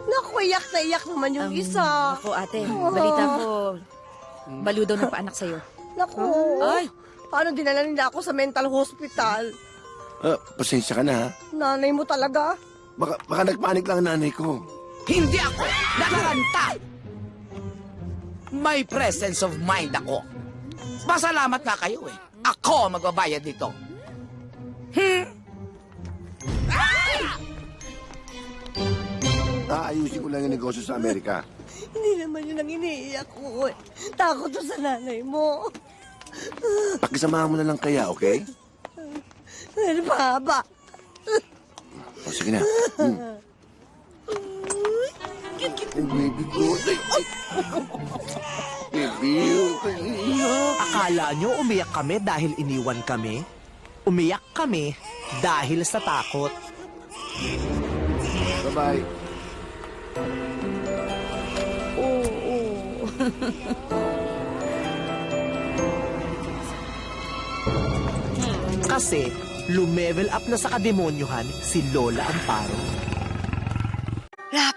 Naku, iyak na iyak naman yung isa. Ako, ate, balita ko, balo daw nagpaanak sa'yo. Naku. Ay! Paano dinala nila ako sa mental hospital? Pasensya ka na, ha? Nanay mo talaga? Baka nagpanik lang ang nanay ko. Hindi ako nakaranta. May presence of mind ako. Masalamat nga kayo eh. Ako ang magbabayad dito. Aayusin ko lang yung negosyo sa Amerika. Hindi naman yun ang iniiyak ko. Takot to sa nanay mo. Pakisamahan mo na lang kaya, okay? Ano ba ba? O, sige na. Oh, baby ko. Ay. Baby, Akala nyo umiyak kami dahil iniwan kami? Umiyak kami dahil sa takot. bye-bye. Kasi lumevel up na sa kademonyohan si Lola Amparo.